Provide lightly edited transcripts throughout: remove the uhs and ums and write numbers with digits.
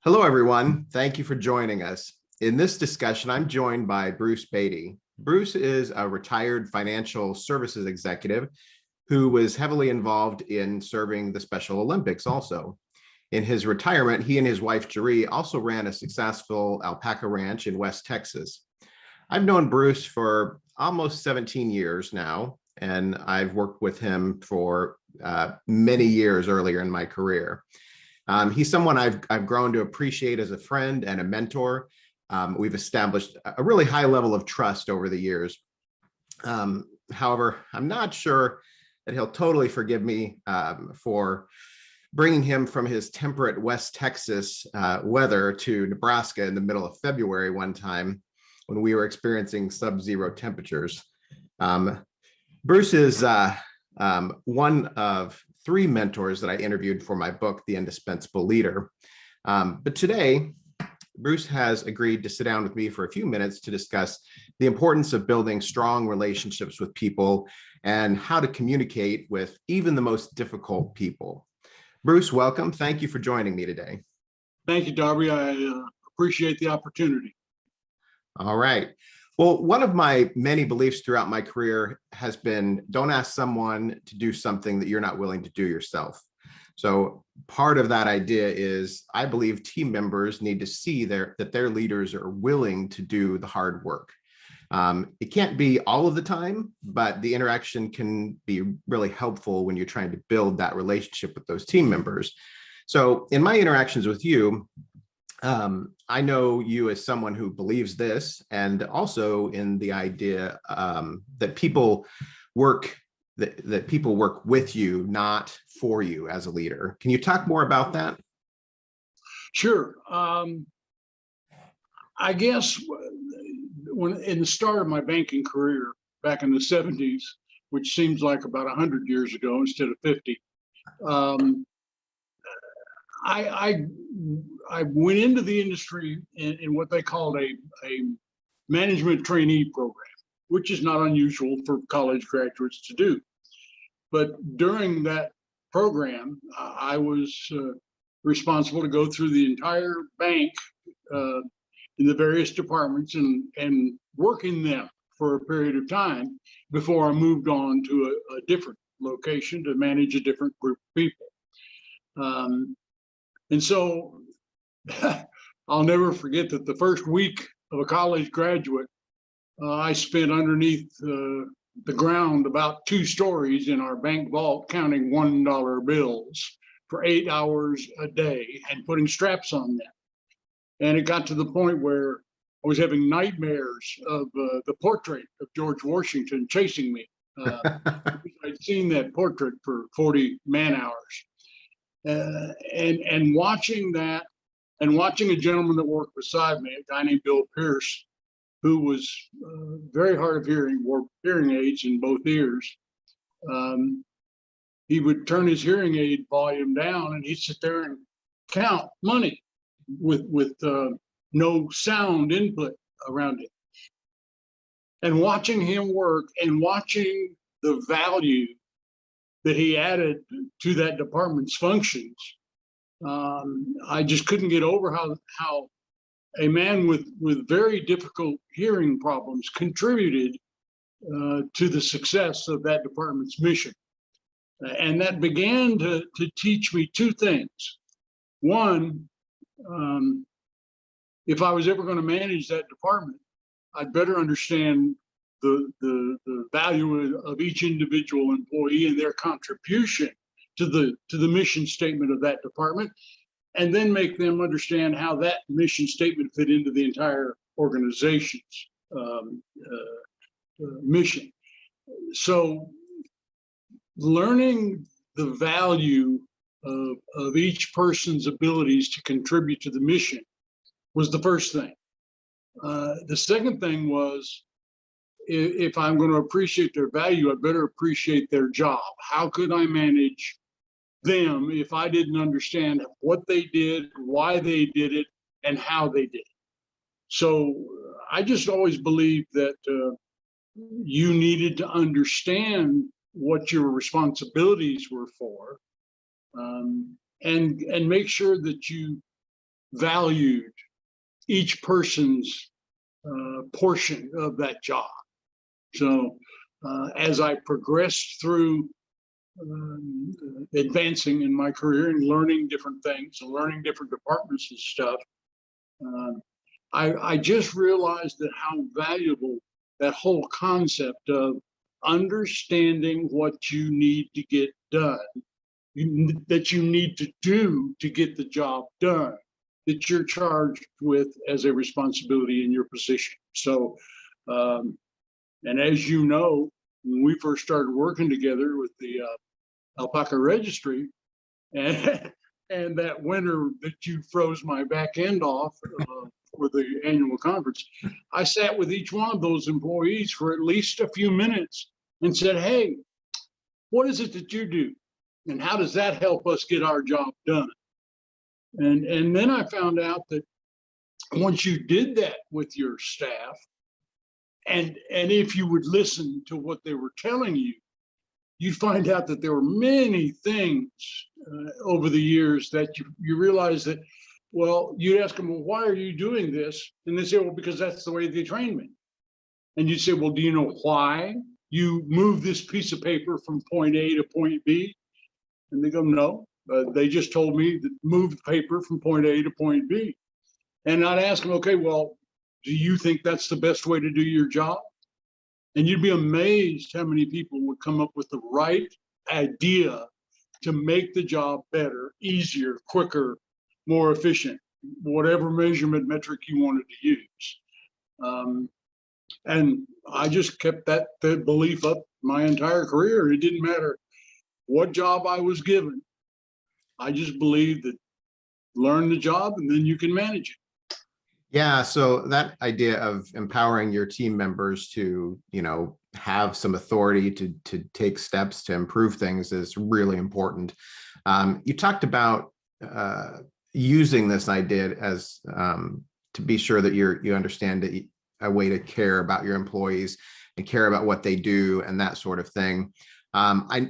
Hello, everyone. Thank you for joining us. In this discussion, I'm joined by Bruce Beatty. Bruce is a retired financial services executive who was heavily involved in serving the Special Olympics also. In his retirement, he and his wife, Jeree, also ran a successful alpaca ranch in West Texas. I've known Bruce for almost 17 years now, and I've worked with him for many years earlier in my career. He's someone I've grown to appreciate as a friend and a mentor. We've established a really high level of trust over the years. However, I'm not sure that he'll totally forgive me for bringing him from his temperate West Texas weather to Nebraska in the middle of February one time when we were experiencing sub-zero temperatures. Bruce is one of three mentors that I interviewed for my book, The Indispensable Leader. But today, Bruce has agreed to sit down with me for a few minutes to discuss the importance of building strong relationships with people and how to communicate with even the most difficult people. Bruce, welcome. Thank you for joining me today. Thank you, Darby. I appreciate the opportunity. All right. Well, one of my many beliefs throughout my career has been don't ask someone to do something that you're not willing to do yourself. So part of that idea is I believe team members need to see that their leaders are willing to do the hard work. It can't be all of the time, but the interaction can be really helpful when you're trying to build that relationship with those team members. So in my interactions with you, I know you as someone who believes this, and also in the idea that people work with you, not for you as a leader. Can you talk more about that? Sure. I guess when in the start of my banking career back in the 70s, which seems like about 100 years ago instead of 50, I went into the industry in what they called a management trainee program, which is not unusual for college graduates to do. But during that program, I was responsible to go through the entire bank in the various departments and working them for a period of time before I moved on to a different location to manage a different group of people. And so I'll never forget that the first week of a college graduate, I spent underneath the ground about 2 stories in our bank vault counting $1 bills for 8 hours a day and putting straps on them. And it got to the point where I was having nightmares of the portrait of George Washington chasing me. I'd seen that portrait for 40 man hours. And watching that, and watching a gentleman that worked beside me, a guy named Bill Pierce, who was very hard of hearing, wore hearing aids in both ears. He would turn his hearing aid volume down and he'd sit there and count money with no sound input around it. And watching him work and watching the value that he added to that department's functions, I just couldn't get over how a man with very difficult hearing problems contributed to the success of that department's mission. And that began to teach me 2 things. One, if I was ever going to manage that department, I'd better understand the value of each individual employee and their contribution to the mission statement of that department, and then make them understand how that mission statement fit into the entire organization's mission. So learning the value of each person's abilities to contribute to the mission was the first thing. The second thing was, if I'm going to appreciate their value, I better appreciate their job. How could I manage them if I didn't understand what they did, why they did it, and how they did it? So I just always believed that you needed to understand what your responsibilities were for, and make sure that you valued each person's portion of that job. So as I progressed through advancing in my career and learning different things and learning different departments and stuff, I just realized that how valuable that whole concept of understanding what you need to get done, that you need to do to get the job done, that you're charged with as a responsibility in your position. So, and as you know, when we first started working together with the Alpaca registry, and that winter that you froze my back end off for the annual conference, I sat with each one of those employees for at least a few minutes and said, hey, what is it that you do? And how does that help us get our job done? And then I found out that once you did that with your staff, and if you would listen to what they were telling you, you'd find out that there were many things over the years that you realize that, well, you'd ask them, well, why are you doing this? And they say, well, because that's the way they trained me. And you'd say, well, do you know why you move this piece of paper from point A to point B? And they go, no, they just told me to move the paper from point A to point B. And I'd ask them, okay, well, do you think that's the best way to do your job? And you'd be amazed how many people would come up with the right idea to make the job better, easier, quicker, more efficient, whatever measurement metric you wanted to use. And I just kept that belief up my entire career. It didn't matter what job I was given. I just believed that learn the job and then you can manage it. Yeah, so that idea of empowering your team members to, have some authority to take steps to improve things is really important. You talked about using this idea as to be sure that you understand a way to care about your employees and care about what they do and that sort of thing. I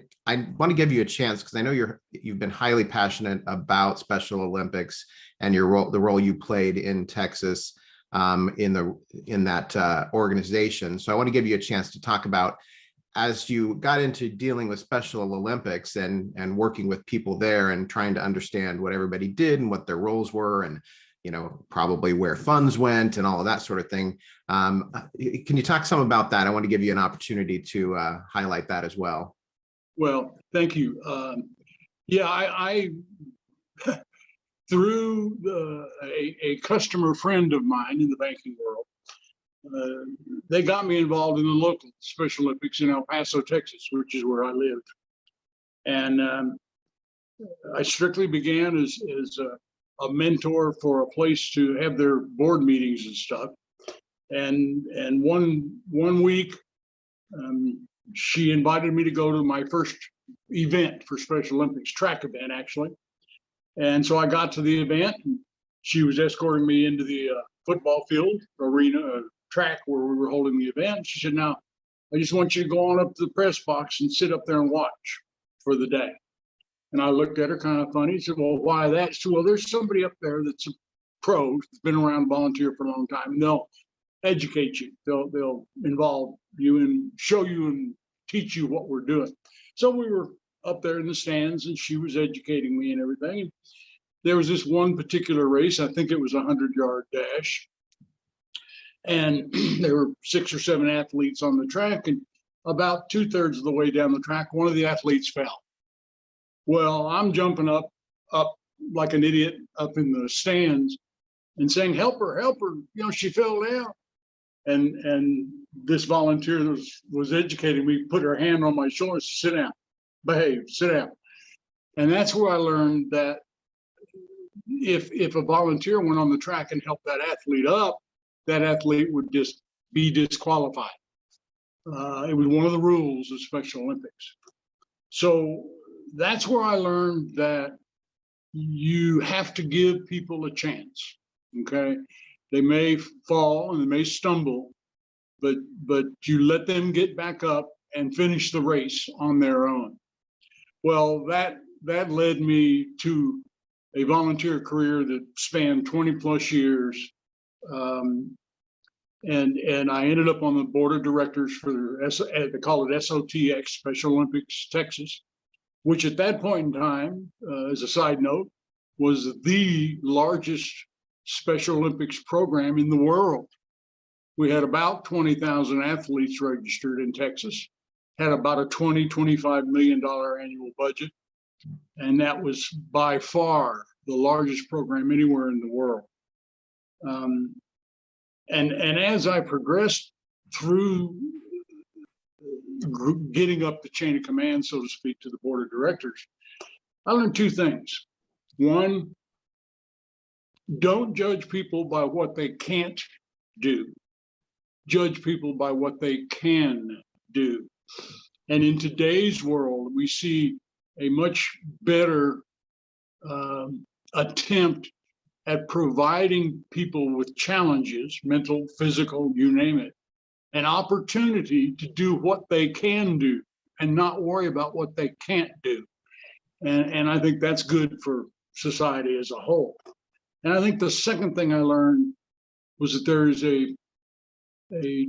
want to give you a chance because I know you've been highly passionate about Special Olympics and the role you played in Texas in that organization. So I want to give you a chance to talk about, as you got into dealing with Special Olympics and working with people there and trying to understand what everybody did and what their roles were and probably where funds went and all of that sort of thing. Can you talk some about that? I want to give you an opportunity to highlight that as well. Well, thank you. Yeah, I through a customer friend of mine in the banking world, they got me involved in the local Special Olympics in El Paso, Texas, which is where I lived. And I strictly began as a mentor for a place to have their board meetings and stuff. And one week, she invited me to go to my first event for Special Olympics, track event actually. And so I got to the event, and she was escorting me into the football field arena, track where we were holding the event. She said, now, I just want you to go on up to the press box and sit up there and watch for the day. And I looked at her kind of funny. Said, well, why that? She said, well, there's somebody up there that's a pro, that's been around, volunteer for a long time. And they'll educate you. They'll involve you and show you and teach you what we're doing. So we were up there in the stands and she was educating me and everything. And there was this one particular race, I think it was a 100-yard dash. And there were 6 or 7 athletes on the track, and about 2/3 of the way down the track, one of the athletes fell. Well, I'm jumping up like an idiot up in the stands and saying, help her, she fell down. And this volunteer was educating me, put her hand on my shoulder, sit down, behave, sit down. And that's where I learned that if a volunteer went on the track and helped that athlete up, that athlete would just be disqualified. It was one of the rules of Special Olympics. So that's where I learned that you have to give people a chance, okay? They may fall and they may stumble, but you let them get back up and finish the race on their own. Well, that led me to a volunteer career that spanned 20 plus years. And I ended up on the board of directors for they call it SOTX, Special Olympics Texas, which at that point in time, as a side note, was the largest Special Olympics program in the world. We had about 20,000 athletes registered in Texas, had about a $25 million annual budget. And that was by far the largest program anywhere in the world. And as I progressed through getting up the chain of command, so to speak, to the board of directors, I learned two things. One, don't judge people by what they can't do. Judge people by what they can do. And in today's world, we see a much better attempt at providing people with challenges, mental, physical, you name it, an opportunity to do what they can do and not worry about what they can't do. And I think that's good for society as a whole. And I think the second thing I learned was that there is a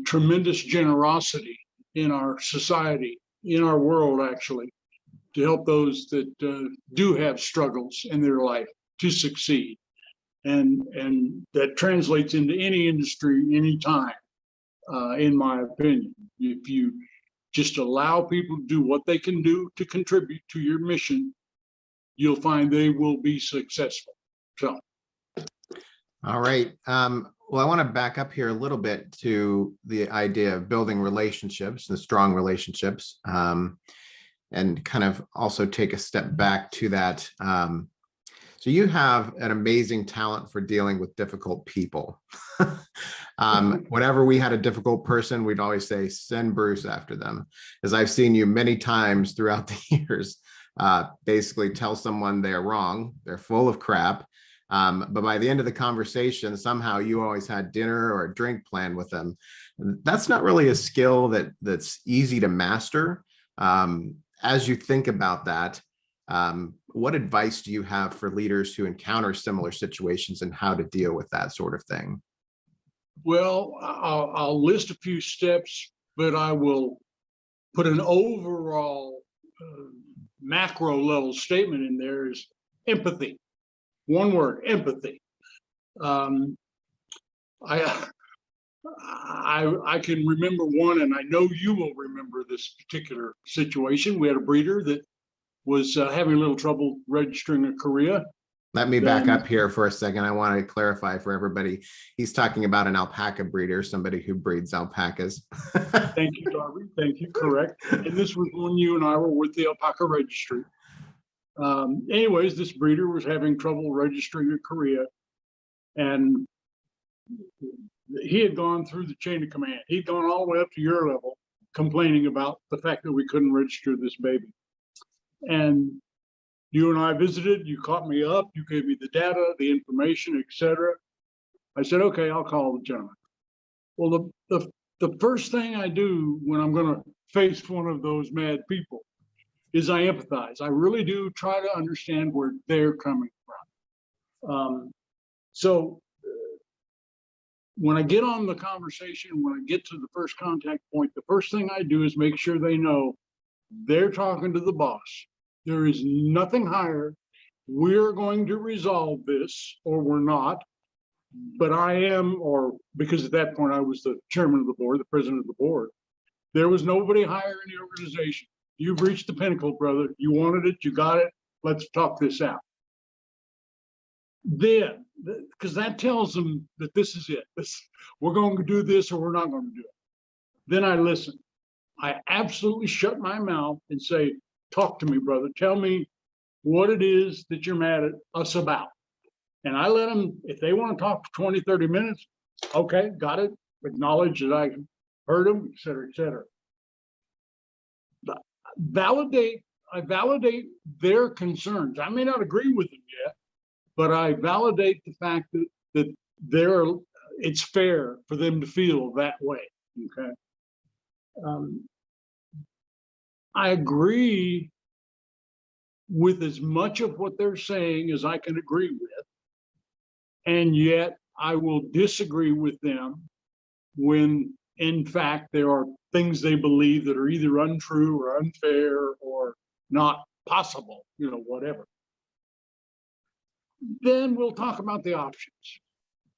tremendous generosity in our society, in our world actually, to help those that do have struggles in their life to succeed. And that translates into any industry, any time, in my opinion. If you just allow people to do what they can do to contribute to your mission, you'll find they will be successful. So. All right. Well, I want to back up here a little bit to the idea of building relationships and strong relationships, and kind of also take a step back to that. So you have an amazing talent for dealing with difficult people. Whenever we had a difficult person, we'd always say, send Bruce after them. As I've seen you many times throughout the years, basically tell someone they're wrong, they're full of crap. But by the end of the conversation, somehow you always had dinner or a drink planned with them. That's not really a skill that's easy to master. As you think about that, what advice do you have for leaders who encounter similar situations and how to deal with that sort of thing? Well, I'll list a few steps, but I will put an overall macro level statement in there is empathy. One word, empathy. I can remember one, and I know you will remember this particular situation. We had a breeder that was having a little trouble registering a Korea. Let me back up here for a second. I want to clarify for everybody. He's talking about an alpaca breeder, somebody who breeds alpacas. Thank you, Darby. Thank you. Correct. And this was when you and I were with the alpaca registry. Anyways, this breeder was having trouble registering a Korea, and he had gone through the chain of command. He'd gone all the way up to your level, complaining about the fact that we couldn't register this baby. And you and I visited, you caught me up, you gave me the data, the information, etc. I said, okay, I'll call the gentleman. Well, the first thing I do when I'm going to face one of those mad people is I empathize. I really do try to understand where they're coming from. So when I get on the conversation, when I get to the first contact point, the first thing I do is make sure they know they're talking to the boss. There is nothing higher. We're going to resolve this, or we're not. But I am, or because at that point I was the chairman of the board, the president of the board. There was nobody higher in the organization. You've reached the pinnacle, brother. You wanted it, you got it. Let's talk this out. Then, because that tells them that this is it. We're going to do this or we're not going to do it. Then I listen. I absolutely shut my mouth and say, talk to me, brother. Tell me what it is that you're mad at us about. And I let them, if they want to talk for 20, 30 minutes, okay, got it. Acknowledge that I heard them, et cetera, et cetera. I validate their concerns. I may not agree with them yet, but I validate the fact that it's fair for them to feel that way. Okay. I agree with as much of what they're saying as I can agree with, and yet I will disagree with them when in fact there are things they believe that are either untrue or unfair or not possible, whatever. Then we'll talk about the options.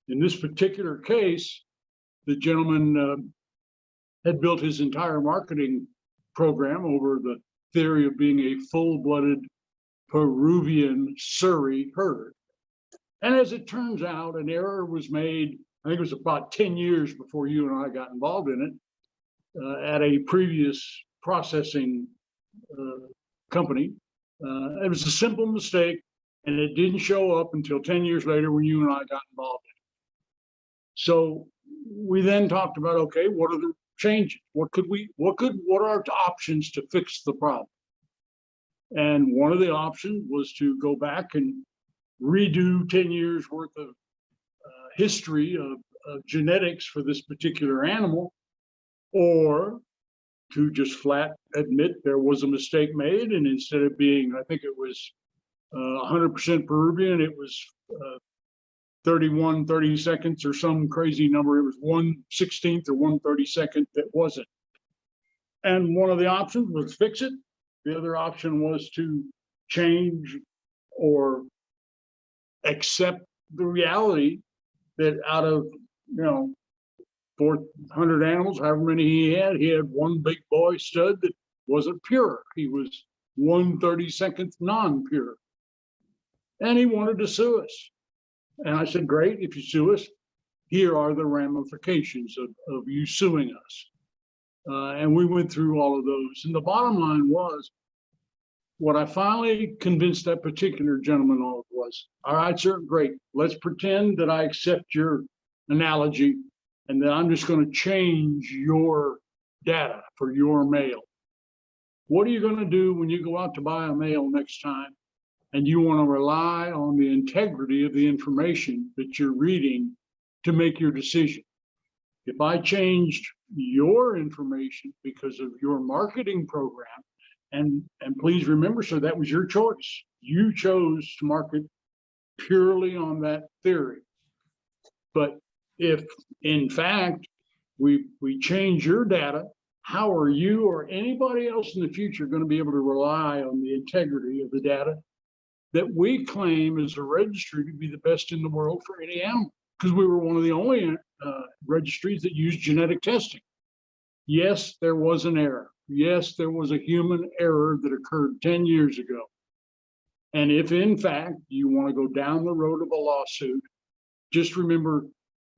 In this particular case, the gentleman had built his entire marketing program over the theory of being a full-blooded Peruvian Surrey herd. And as it turns out, an error was made, I think it was about 10 years before you and I got involved in it, at a previous processing company. It was a simple mistake, and it didn't show up until 10 years later when you and I got involved in it. So we then talked about, okay, what are the changes? What are our options to fix the problem? And one of the options was to go back and redo 10 years worth of history of genetics for this particular animal, or to just flat admit there was a mistake made, and instead of being, I think it was 100% Peruvian, it was 30 seconds or some crazy number. It was 1/16 or 1/32 that wasn't. And one of the options was fix it. The other option was to change or accept the reality that out of 400 animals, however many he had one big boy stud that wasn't pure. He was 1/32 non-pure. And he wanted to sue us. And I said, great, if you sue us, here are the ramifications of you suing us. And we went through all of those. And the bottom line was, what I finally convinced that particular gentleman of was, all right, sir, great. Let's pretend that I accept your analogy and that I'm just going to change your data for your mail. What are you going to do when you go out to buy a mail next time and you want to rely on the integrity of the information that you're reading to make your decision? If I changed your information because of your marketing program, and please remember, sir, that was your choice. You chose to market purely on that theory. But if in fact we change your data, how are you or anybody else in the future going to be able to rely on the integrity of the data that we claim as a registry to be the best in the world for any animal? Because we were one of the only registries that used genetic testing. Yes, there was an error. Yes, there was a human error that occurred 10 years ago. And if in fact you want to go down the road of a lawsuit, just remember,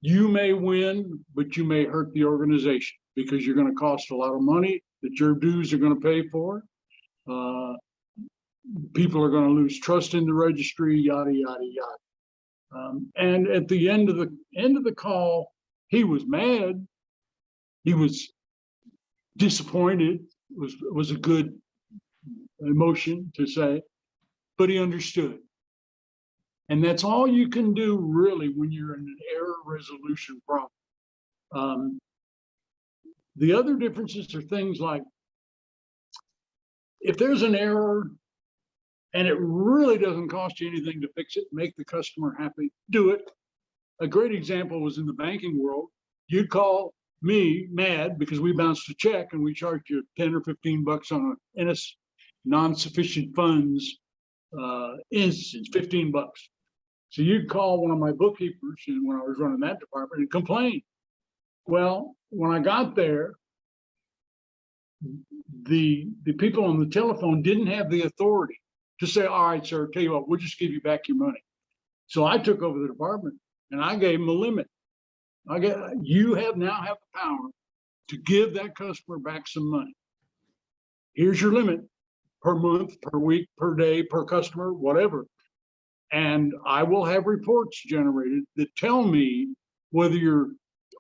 you may win, but you may hurt the organization because you're going to cost a lot of money that your dues are going to pay for. People are going to lose trust in the registry, yada, yada, yada. And at the end of the call, he was mad. He was disappointed, was a good emotion to say, but he understood. And that's all you can do really when you're in an error resolution problem. The other differences are things like, if there's an error and it really doesn't cost you anything to fix it, make the customer happy, do it. A great example was in the banking world. You'd call me mad because we bounced a check and we charged you 10 or 15 bucks on a non-sufficient funds instance, 15 bucks. So you'd call one of my bookkeepers when I was running that department and complain. Well, when I got there, the people on the telephone didn't have the authority to say, all right, sir, tell you what, we'll just give you back your money. So I took over the department and I gave them a limit. You now have the power to give that customer back some money. Here's your limit per month, per week, per day, per customer, whatever. And I will have reports generated that tell me whether you're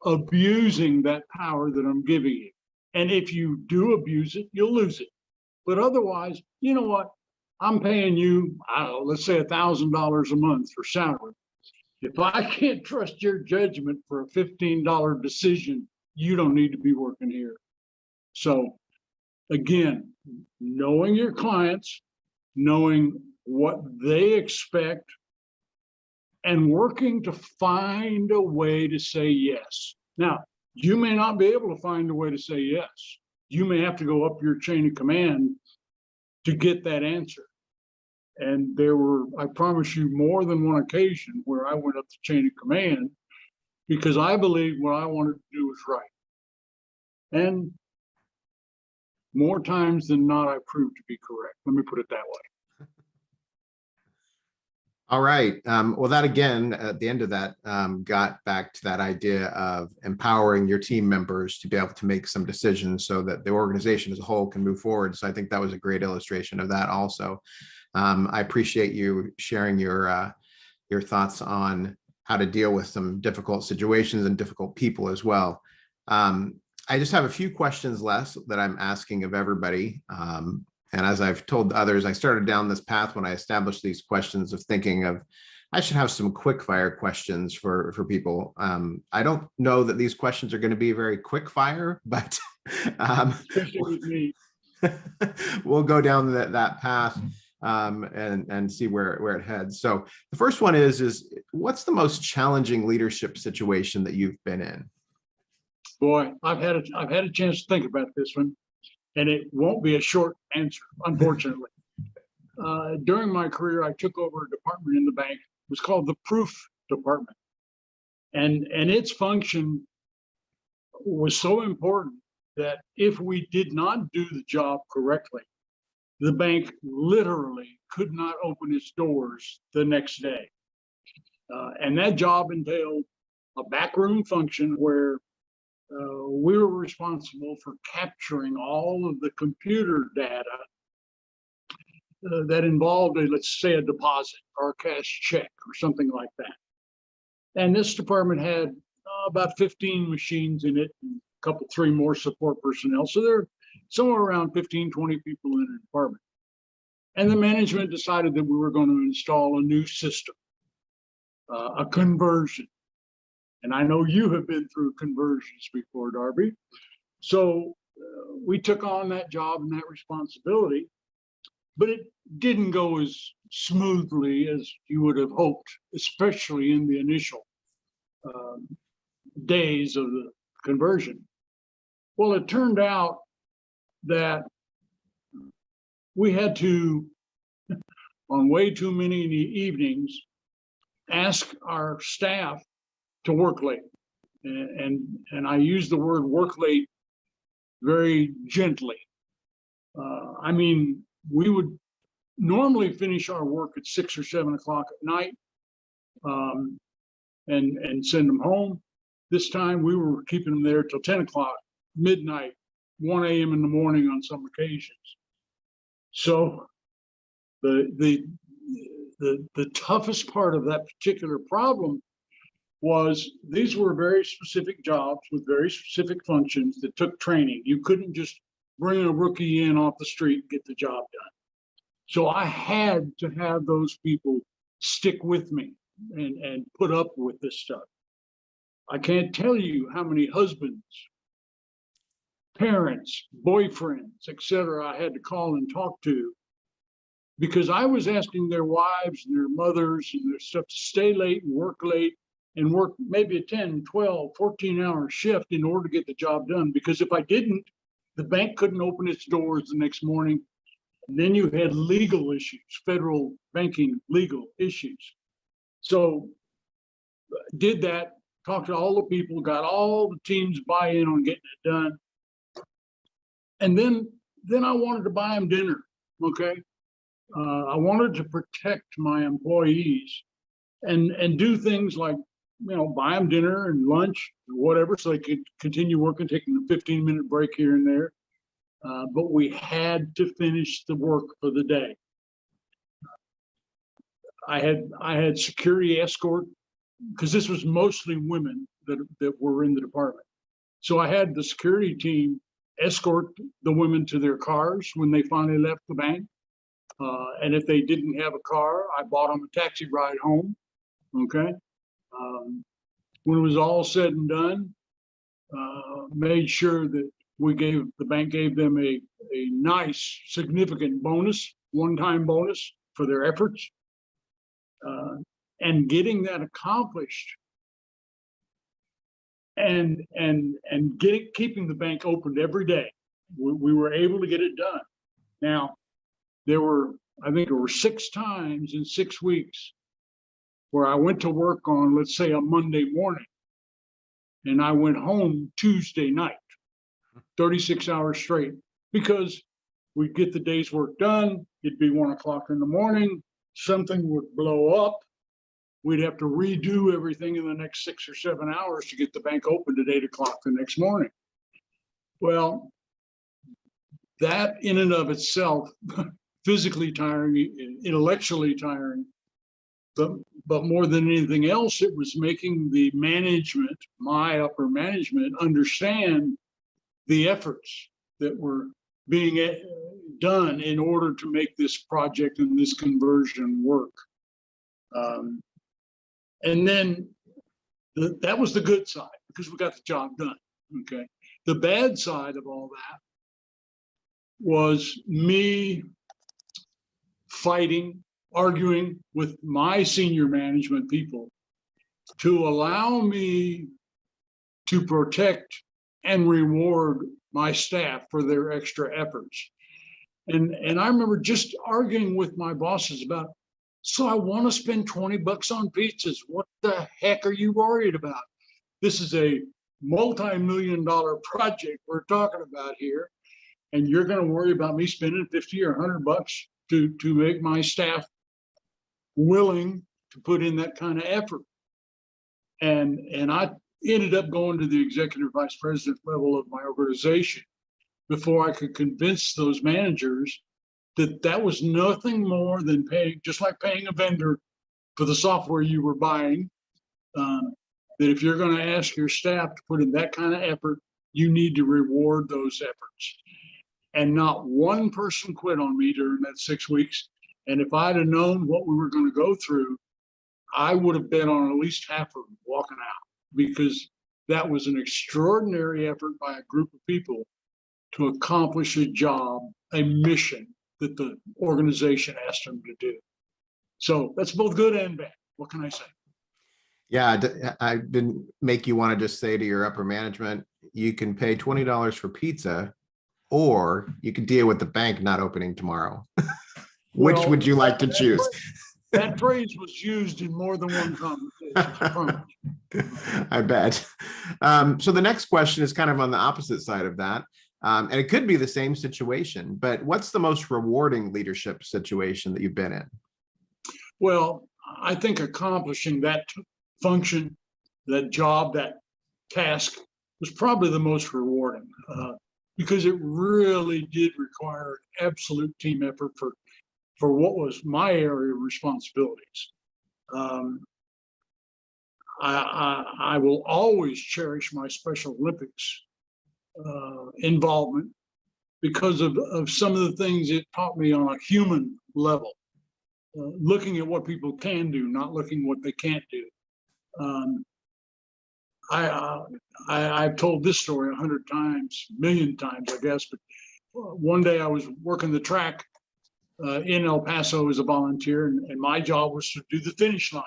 abusing that power that I'm giving you. And if you do abuse it, you'll lose it. But otherwise, you know what? I'm paying you, I don't know, let's say $1,000 a month for salary. If I can't trust your judgment for a $15 decision, you don't need to be working here. So again, knowing your clients, knowing what they expect, and working to find a way to say yes. Now, you may not be able to find a way to say yes. You may have to go up your chain of command to get that answer. And there were, I promise you, more than one occasion where I went up the chain of command because I believed what I wanted to do was right. And more times than not, I proved to be correct. Let me put it that way. All right. Well, that again, at the end of that, got back to that idea of empowering your team members to be able to make some decisions so that the organization as a whole can move forward. So I think that was a great illustration of that also. I appreciate you sharing your thoughts on how to deal with some difficult situations and difficult people as well. I just have a few questions left that I'm asking of everybody. And as I've told others, I started down this path when I established these questions of thinking of, I should have some quick fire questions for people. I don't know that these questions are going to be very quick fire, but we'll go down that path and see where it heads. So the first one is what's the most challenging leadership situation that you've been in? Boy, I've had a chance to think about this one, and it won't be a short answer, unfortunately. During my career, I took over a department in the bank. It was called the proof department. And its function was so important that if we did not do the job correctly, the bank literally could not open its doors the next day. And that job entailed a backroom function where we were responsible for capturing all of the computer data that involved, let's say, a deposit or a cash check or something like that. And this department had about 15 machines in it, and three more support personnel. So there are somewhere around 15, 20 people in the department. And the management decided that we were going to install a new system, a conversion. And I know you have been through conversions before, Darby. So we took on that job and that responsibility, but it didn't go as smoothly as you would have hoped, especially in the initial days of the conversion. Well, it turned out that we had to, on way too many evenings, ask our staff to work late. And I use the word work late very gently. I mean, we would normally finish our work at 6 or 7 o'clock at night and send them home. This time we were keeping them there till 10 o'clock, midnight, 1 a.m. in the morning on some occasions. So the toughest part of that particular problem was these were very specific jobs with very specific functions that took training. You couldn't just bring a rookie in off the street and get the job done. So I had to have those people stick with me and put up with this stuff. I can't tell you how many husbands, parents, boyfriends, etc. I had to call and talk to because I was asking their wives and their mothers and their stuff to stay late and work maybe a 10, 12, 14-hour shift in order to get the job done. Because if I didn't, the bank couldn't open its doors the next morning. And then you had legal issues, federal banking legal issues. So did that, talked to all the people, got all the teams buy-in on getting it done. And then I wanted to buy them dinner, okay? I wanted to protect my employees and do things like, buy them dinner and lunch or whatever so they could continue working, taking a 15-minute break here and there. But we had to finish the work for the day. I had security escort because this was mostly women that were in the department. So I had the security team escort the women to their cars when they finally left the bank. And if they didn't have a car, I bought them a taxi ride home. Okay. When it was all said and done, made sure that the bank gave them a nice, significant bonus, one-time bonus for their efforts. And getting that accomplished and keeping the bank open every day, we were able to get it done. Now, I think there were 6 times in 6 weeks where I went to work on, let's say, a Monday morning, and I went home Tuesday night, 36 hours straight, because we'd get the day's work done. It'd be 1 o'clock in the morning. Something would blow up. We'd have to redo everything in the next 6 or 7 hours to get the bank opened at 8 o'clock the next morning. Well, that in and of itself, physically tiring, intellectually tiring, but more than anything else, it was making the management, my upper management, understand the efforts that were being done in order to make this project and this conversion work. And then that was the good side, because we got the job done. Okay. The bad side of all that was me fighting, arguing with my senior management people to allow me to protect and reward my staff for their extra efforts. And I remember just arguing with my bosses about, so I want to spend 20 bucks on pizzas. What the heck are you worried about? This is a multi-million-dollar project we're talking about here. And you're going to worry about me spending 50 or 100 bucks to make my staff willing to put in that kind of effort. And I ended up going to the executive vice president level of my organization before I could convince those managers that that was nothing more than paying, just like paying a vendor for the software you were buying, that if you're going to ask your staff to put in that kind of effort, you need to reward those efforts. And not one person quit on me during that 6 weeks. And if I'd have known what we were going to go through, I would have bet on at least half of them walking out, because that was an extraordinary effort by a group of people to accomplish a job, a mission that the organization asked them to do. So that's both good and bad. What can I say? Yeah, I didn't make you want to just say to your upper management, you can pay $20 for pizza, or you could deal with the bank not opening tomorrow. Which would you like to choose? That phrase was used in more than one conversation. I bet. So the next question is kind of on the opposite side of that. And it could be the same situation, but what's the most rewarding leadership situation that you've been in? Well, I think accomplishing that function, that job, that task was probably the most rewarding, because it really did require absolute team effort for what was my area of responsibilities. I will always cherish my Special Olympics involvement because of some of the things it taught me on a human level, looking at what people can do, not looking what they can't do. I've told this story 100 times, a million times, I guess, but one day I was working the track in El Paso as a volunteer, and my job was to do the finish line.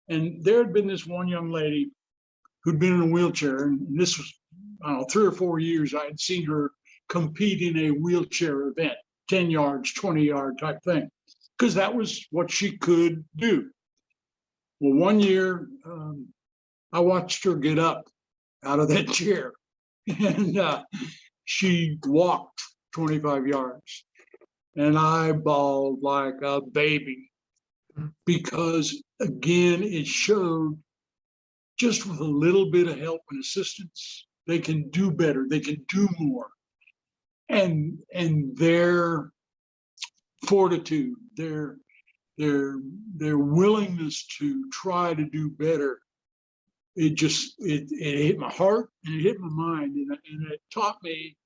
And there had been this one young lady who'd been in a wheelchair, and this was, I don't know, 3 or 4 years I had seen her compete in a wheelchair event, 10 yards, 20-yard type thing, because that was what she could do. Well, one year I watched her get up out of that chair, and she walked 25 yards. And I bawled like a baby, because again, it showed just with a little bit of help and assistance, they can do better, they can do more. And their fortitude, their willingness to try to do better, it hit my heart and it hit my mind, and it taught me,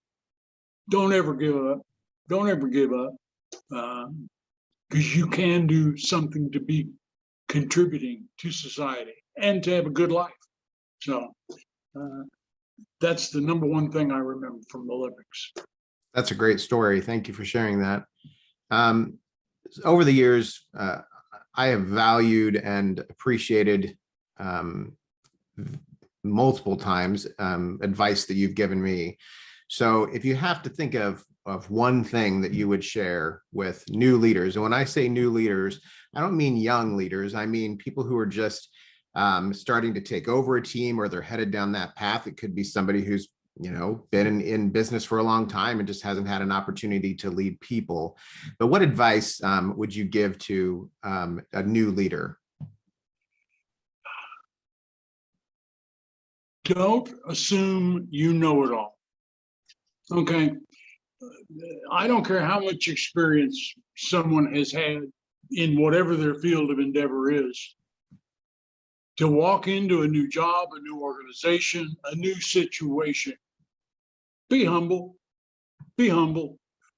don't ever give up. Don't ever give up, because you can do something to be contributing to society and to have a good life. So that's the number one thing I remember from the Olympics. That's a great story. Thank you for sharing that. Over the years, I have valued and appreciated multiple times advice that you've given me. So if you have to think of one thing that you would share with new leaders, and when I say new leaders, I don't mean young leaders, I mean people who are just starting to take over a team, or they're headed down that path. It could be somebody who's been in business for a long time and just hasn't had an opportunity to lead people. But what advice would you give to a new leader? Don't assume you know it all. Okay. I don't care how much experience someone has had in whatever their field of endeavor is. To walk into a new job, a new organization, a new situation, be humble,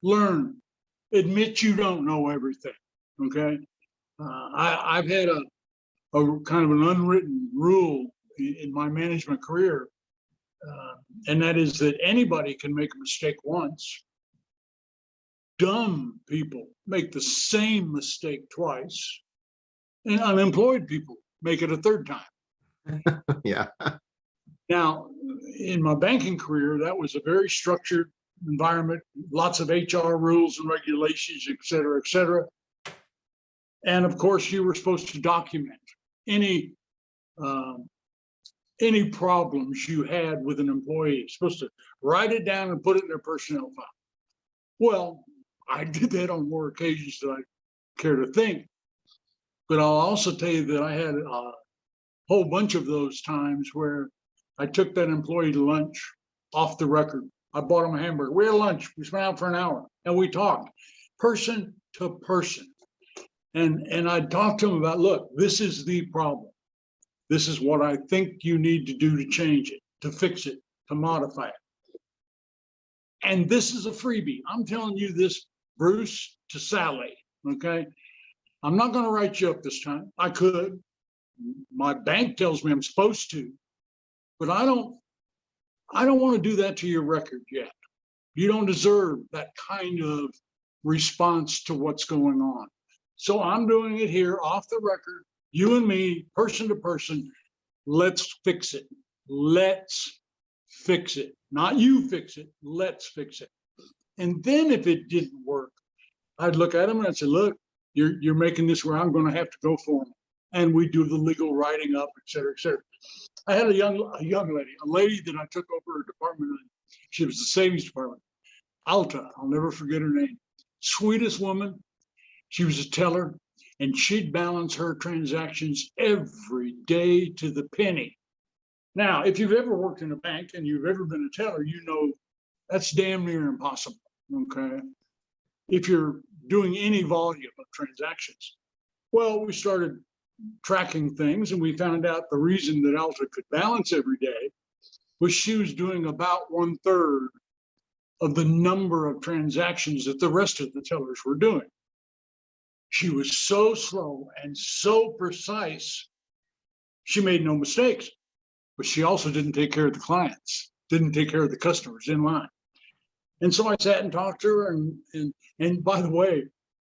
learn, admit you don't know everything. Okay. I've had a kind of an unwritten rule in my management career, and that is that anybody can make a mistake once. Dumb people make the same mistake twice, and unemployed people make it a third time. Yeah. Now, in my banking career, that was a very structured environment, lots of HR rules and regulations, et cetera, et cetera. And of course, you were supposed to document any problems you had with an employee. You're supposed to write it down and put it in their personnel file. Well, I did that on more occasions than I care to think. But I'll also tell you that I had a whole bunch of those times where I took that employee to lunch off the record. I bought him a hamburger. We had lunch. We spent out for an hour and we talked person to person. And I talked to him about, look, this is the problem. This is what I think you need to do to change it, to fix it, to modify it. And this is a freebie. I'm telling you this, Bruce, to Sally, okay? I'm not going to write you up this time. I could. My bank tells me I'm supposed to, but I don't want to do that to your record yet. You don't deserve that kind of response to what's going on. So I'm doing it here off the record, you and me, person to person. Let's fix it. Let's fix it. Not you fix it. Let's fix it. And then if it didn't work, I'd look at him and I'd say, look, you're making this where I'm going to have to go for him. And we do the legal writing up, et cetera, et cetera. I had a young lady, a lady that I took over her department. She was the savings department. Alta, I'll never forget her name. Sweetest woman. She was a teller, and she'd balance her transactions every day to the penny. Now, if you've ever worked in a bank and you've ever been a teller, you know that's damn near impossible, okay? If you're doing any volume of transactions. Well, we started tracking things and we found out the reason that Alta could balance every day was she was doing about 1/3 of the number of transactions that the rest of the tellers were doing. She was so slow and so precise, she made no mistakes, but she also didn't take care of the clients, didn't take care of the customers in line. And so I sat and talked to her, and by the way,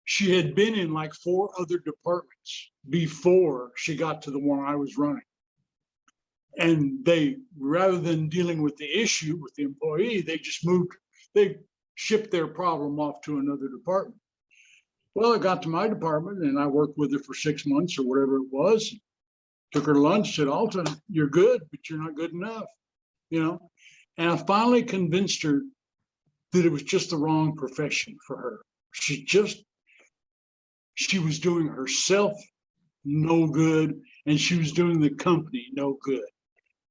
she had been in like 4 other departments before she got to the one I was running. And they, rather than dealing with the issue with the employee, they shipped their problem off to another department. Well, I got to my department and I worked with her for 6 months or whatever it was. Took her to lunch, said, Alta, you're good, but you're not good enough, And I finally convinced her that it was just the wrong profession for her. She was doing herself no good, and she was doing the company no good.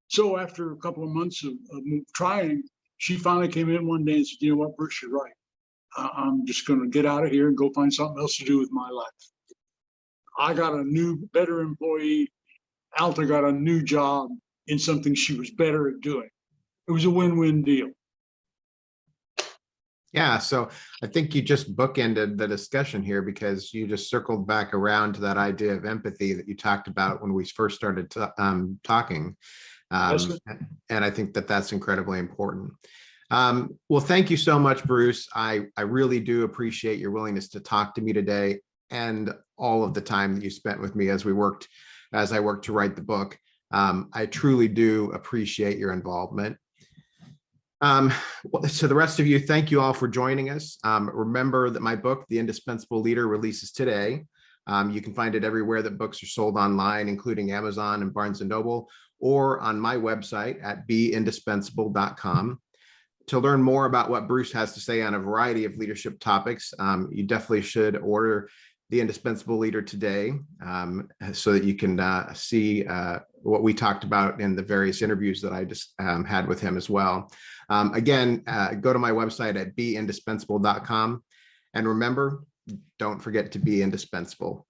So after a couple of months of trying, she finally came in one day and said, you know what, Bruce, you're right. I'm just going to get out of here and go find something else to do with my life. I got a new, better employee. Alta got a new job in something she was better at doing. It was a win-win deal. Yeah, so I think you just bookended the discussion here because you just circled back around to that idea of empathy that you talked about when we first started talking. That's Um, and I think that that's incredibly important. Well, thank you so much, Bruce. I really do appreciate your willingness to talk to me today and all of the time that you spent with me as I worked to write the book. I truly do appreciate your involvement. So the rest of you, thank you all for joining us. Remember that my book, The Indispensable Leader, releases today. You can find it everywhere that books are sold online, including Amazon and Barnes & Noble, or on my website at beindispensable.com. To learn more about what Bruce has to say on a variety of leadership topics, you definitely should order The Indispensable Leader today, so that you can see what we talked about in the various interviews that I just had with him as well. Again, go to my website at beindispensable.com. And remember, don't forget to be indispensable.